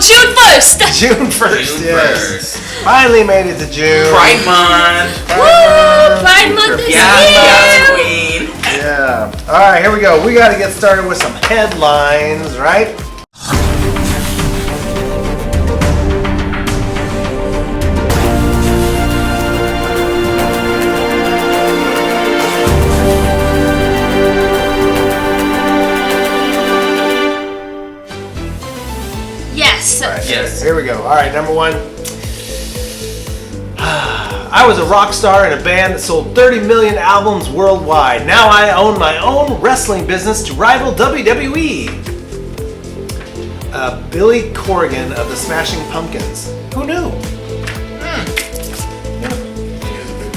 June 1st. June 1st, yes. 1st. Finally made it to June. Pride Month. Woo! Pride Month is Yeah, here. Queen. Yeah. All right, here we go. We got to get started with some headlines, right? Yes. All right, Yes. Here we go. All right, number one. I was a rock star in a band that sold 30 million albums worldwide. Now I own my own wrestling business to rival WWE. Billy Corgan of the Smashing Pumpkins. Who knew?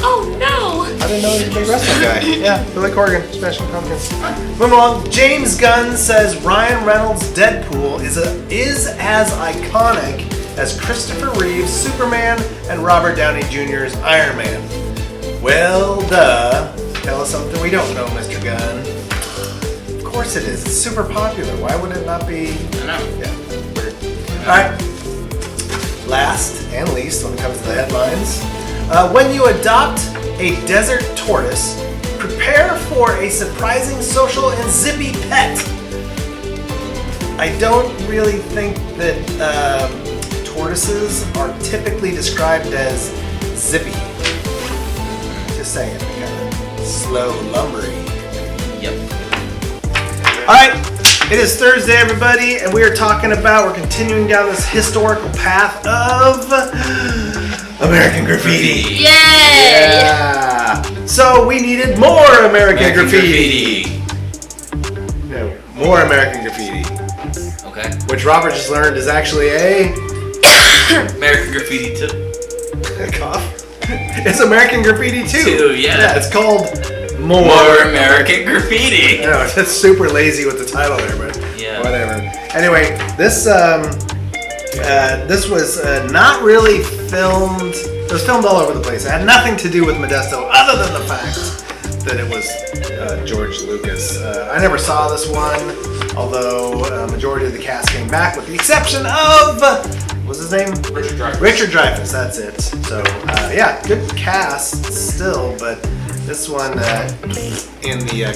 Oh no. I didn't know he was a big wrestling guy. Yeah, Billy Corgan, Smashing Pumpkins. Moving along. James Gunn says Ryan Reynolds' Deadpool is as iconic as Christopher Reeve's Superman and Robert Downey Jr.'s Iron Man. Well, duh. Tell us something we don't know, Mr. Gunn. Of course it is. It's super popular. Why would it not be? I know. Yeah. Weird. All right. Last and least, when it comes to the headlines, when you adopt a desert tortoise, prepare for a surprising social and zippy pet. I don't really think that tortoises are typically described as zippy. Just saying, kind of slow, lumbery. Yep. All right, it is Thursday, everybody, and we're continuing down this historical path of American Graffiti. Yay. Yeah. So we needed more American Graffiti. No, more American Graffiti. Okay. Which Robert just learned is actually a American Graffiti 2. cough. It's American Graffiti 2. Yeah, it's called More American Graffiti. I know, it's super lazy with the title there, but Yeah. whatever. Anyway, this was not really filmed. It was filmed all over the place. It had nothing to do with Modesto, other than the fact that it was George Lucas. I never saw this one, although majority of the cast came back, with the exception of what's his name? Richard Dreyfuss. That's it. So yeah, good cast still, but this one in the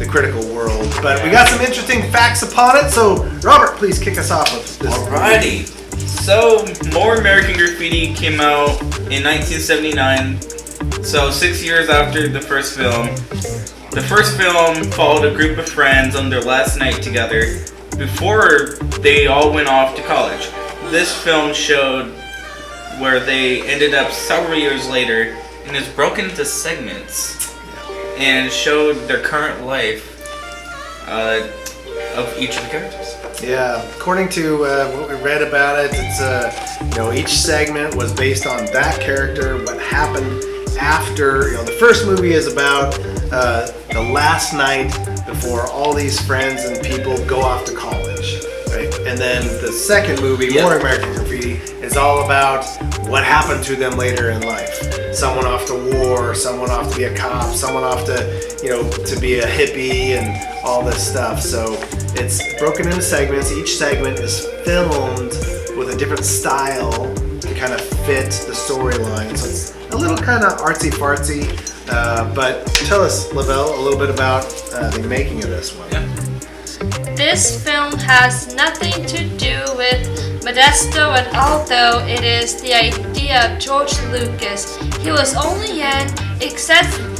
critical world. But we got some interesting facts upon it. So Robert, please kick us off with this. Alrighty. So, More American Graffiti came out in 1979. So 6 years after the first film. The first film followed a group of friends on their last night together before they all went off to college. This film showed where they ended up several years later, and is broken into segments and showed their current life of each of the characters. Yeah, according to what we read about it, it's each segment was based on that character, what happened after. The first movie is about the last night before all these friends and people go off to college, right? And then the second movie, More American Graffiti, is all about what happened to them later in life. Someone off to war, someone off to be a cop, someone off to to be a hippie and all this stuff. So it's broken into segments. Each segment is filmed with a different style to kind of fit the storyline. So it's a little kind of artsy-fartsy. But tell us, Lavelle, a little bit about the making of this one. This film has nothing to do with Modesto at all, though it is the idea of George Lucas. He was only an executive.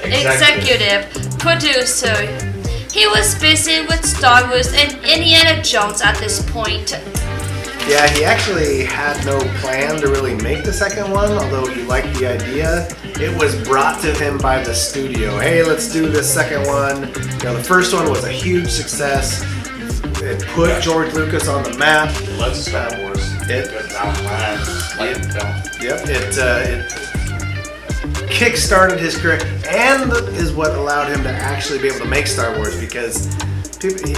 Executive producer. He was busy with Star Wars and Indiana Jones at this point. Yeah, he actually had no plan to really make the second one, although he liked the idea. It was brought to him by the studio. Hey, let's do this second one. The first one was a huge success. It put George Lucas on the map. Let's Star Wars. It kick-started his career and is what allowed him to actually be able to make Star Wars, because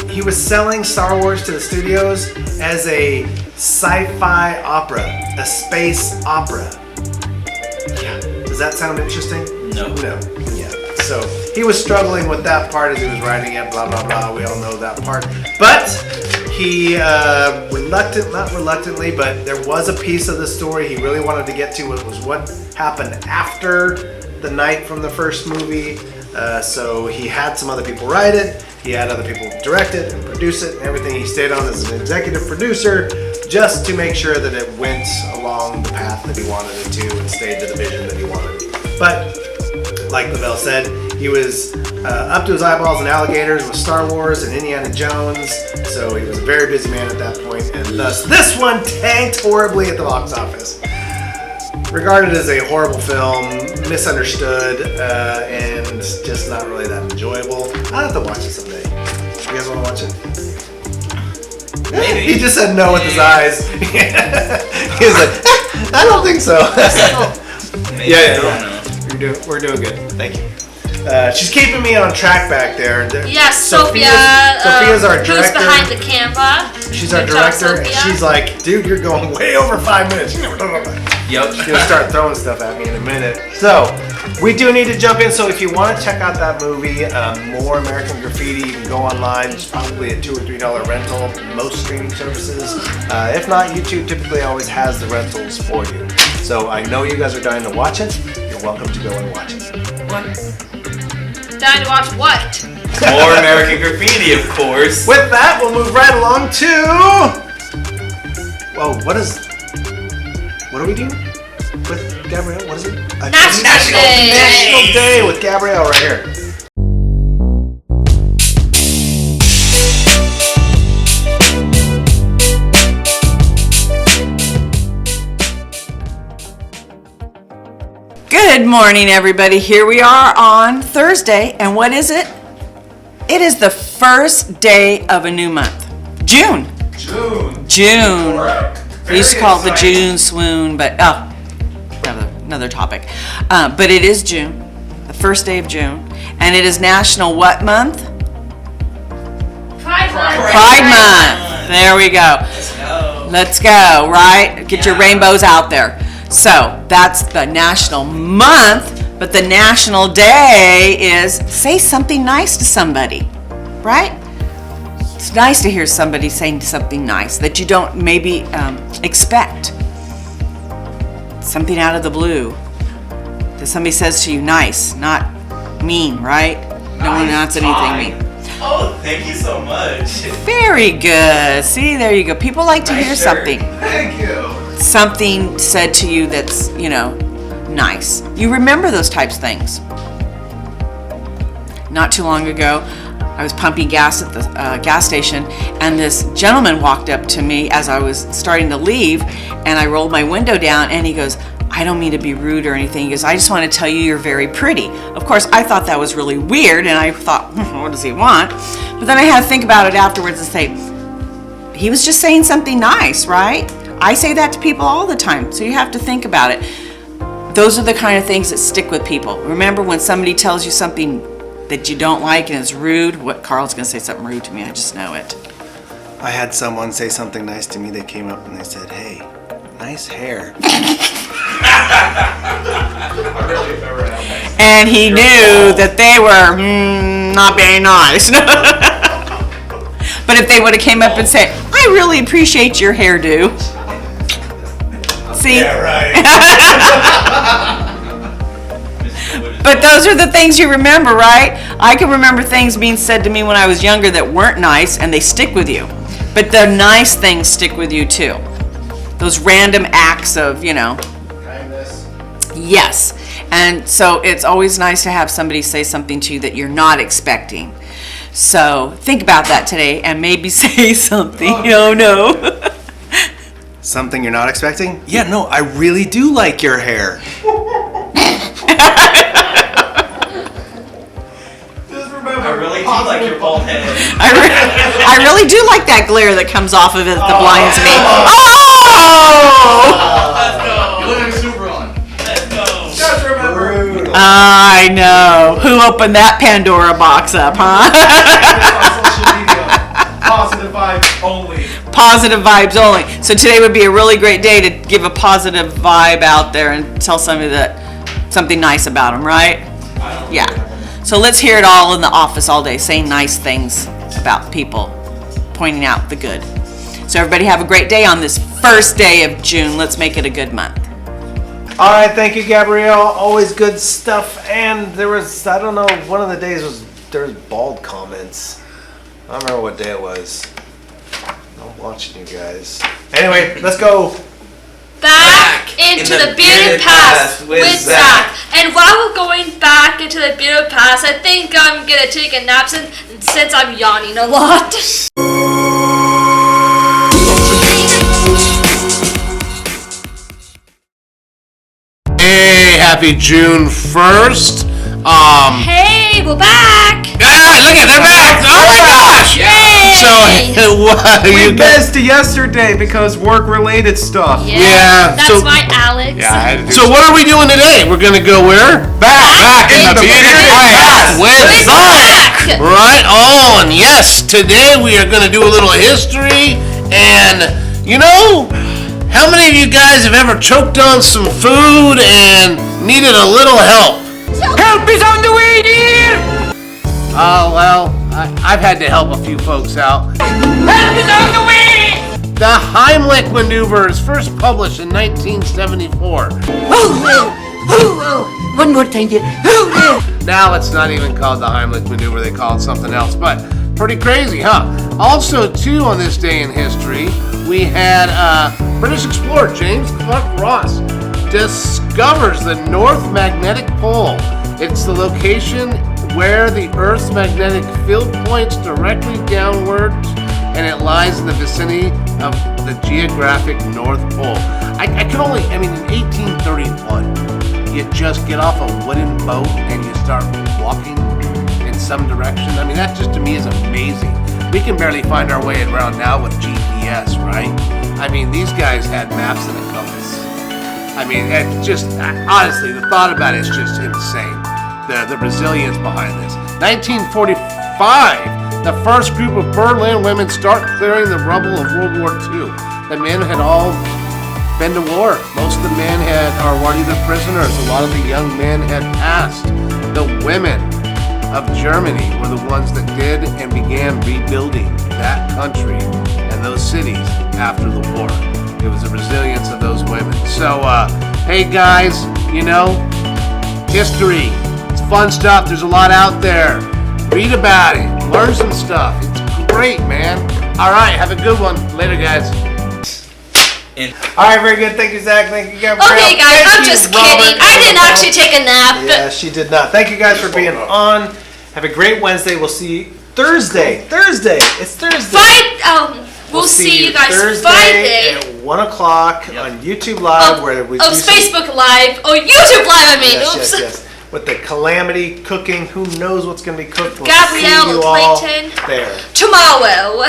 he was selling Star Wars to the studios as a sci-fi opera, a space opera. Yeah. Does that sound interesting? No. Yeah. So he was struggling with that part as he was writing it, blah, blah, blah. We all know that part. But he, not reluctantly, but there was a piece of the story he really wanted to get to. It was what happened after the night from the first movie. So he had some other people write it. He had other people direct it and produce it and everything. He stayed on as an executive producer just to make sure that it went along the path that he wanted it to and stayed to the vision that he wanted. But like Lavelle said, he was up to his eyeballs in alligators with Star Wars and Indiana Jones, so he was a very busy man at that point, and thus this one tanked horribly at the box office. Regarded as a horrible film, misunderstood, and just not really that enjoyable. I'll have to watch it someday. You guys want to watch it? Maybe. He just said no with his eyes. He was like, I don't think so. Maybe, I don't know. We're doing good. Thank you. She's keeping me on track back there. Yes, Sophia's our who's director. behind the camera. She's our Good job, director, and Sophia. she's like, dude, you're going way over 5 minutes. Yep. She's gonna start throwing stuff at me in a minute. So, we do need to jump in. So, if you want to check out that movie, More American Graffiti, you can go online. It's probably a $2 or $3 rental. Most streaming services. If not, YouTube typically always has the rentals for you. So, I know you guys are dying to watch it. You're welcome to go and watch it. Dying to watch what? More American Graffiti, of course. With that, we'll move right along to. Whoa, what are we doing with Gabrielle? What is it? National Day. National Day with Gabrielle right here. Good morning, everybody. Here we are on Thursday, and what is it? It is the first day of a new month. June. June. We used to call it the June swoon, but another topic. But it is June, the first day of June, and it is National what month? Pride Month. Pride Month. There we go. Let's go, right? Get your rainbows out there. So that's the national month, but the national day is say something nice to somebody, right? It's nice to hear somebody saying something nice that you don't maybe expect. Something out of the blue that somebody says to you, nice, not mean, right? No one wants anything mean. Oh, thank you so much. Very good. See, there you go. People like to hear something. Thank you. Something said to you that's, nice. You remember those types of things. Not too long ago, I was pumping gas at the gas station, and this gentleman walked up to me as I was starting to leave, and I rolled my window down, and he goes, I don't mean to be rude or anything. He goes, I just want to tell you you're very pretty. Of course, I thought that was really weird, and I thought, what does he want? But then I had to think about it afterwards and say, he was just saying something nice, right? I say that to people all the time, so you have to think about it. Those are the kind of things that stick with people. Remember when somebody tells you something that you don't like and is rude? What, Carl's going to say something rude to me, I just know it. I had someone say something nice to me. They came up and they said, hey, nice hair. And he knew that they were not very nice. But if they would have came up and said, I really appreciate your hairdo. See? Yeah, right. But those are the things you remember, right? I can remember things being said to me when I was younger that weren't nice, and they stick with you. But the nice things stick with you too. Those random acts of, Kindness. Yes. And so it's always nice to have somebody say something to you that you're not expecting. So think about that today and maybe say something. Oh no. Something you're not expecting? Yeah, no, I really do like your hair. I really do like your bald head. I really do like that glare that comes off of it that blinds me. Oh! Let's go. You look like super on. Let's go. Just remember. I know. Who opened that Pandora box up, huh? Positive vibes only. Positive vibes only. So today would be a really great day to give a positive vibe out there and tell somebody that something nice about them, right? Yeah. So let's hear it all in the office all day, saying nice things about people, pointing out the good. So everybody have a great day on this first day of June. Let's make it a good month. All right, thank you, Gabrielle. Always good stuff. And there was, I don't know, one of the days there was bald comments. I don't remember what day it was. I'm watching you guys. Anyway, let's go. Back into the bearded past with Zach. And while we're going back into the bearded past, I think I'm gonna take a nap since I'm yawning a lot. Hey, happy June 1st. Hey, we're back. Look at they're back. Oh my gosh. Yay. So, what We you guys? missed yesterday because work-related stuff. Yeah, That's so- my Alex. Yeah, I had to do So what are we doing today? We're gonna go where? back in the bearded past. With With Zach. Zach. Right on. Yes, today we are gonna do a little history, and you know, how many of you guys have ever choked on some food and needed a little help? Help is on the way, dear. Oh, well, I've had to help a few folks out. Help is on the way. The Heimlich maneuver is first published in 1974. One more time, dear. Now it's not even called the Heimlich maneuver, they call it something else, but pretty crazy, huh? Also, too, on this day in history, we had British explorer James Clark Ross discovers the North Magnetic Pole. It's the location where the Earth's magnetic field points directly downward, and it lies in the vicinity of the geographic North Pole. I can only, in 1831, you just get off a wooden boat and you start walking in some direction. That just to me is amazing. We can barely find our way around now with GPS, right? These guys had maps and a compass. It's just, honestly, the thought about it is just insane. The resilience behind this. 1945, the first group of Berlin women start clearing the rubble of World War II. The men had all been to war. Most of the men are either prisoners. A lot of the young men had passed. The women of Germany were the ones that did and began rebuilding that country and those cities after the war. It was the resilience of those women. So, hey guys, history. It's fun stuff. There's a lot out there. Read about it. Learn some stuff. It's great, man. All right, have a good one. Later, guys. All right, very good. Thank you, Zach. Thank you, Gabrielle. Okay, guys, Thank I'm you, just Robert. kidding. I didn't actually take a nap. Yeah, she did not. Thank you guys for being on. Have a great Wednesday. We'll see you Thursday. It's Thursday. We'll see you guys Thursday Friday. at 1 o'clock on YouTube Live, where we do some- Facebook Live. Oh, YouTube Live, Yes, Oops. yes. With the Calamity cooking, who knows what's going to be cooked? We'll Gabrielle see you all Clayton. there. Tomorrow.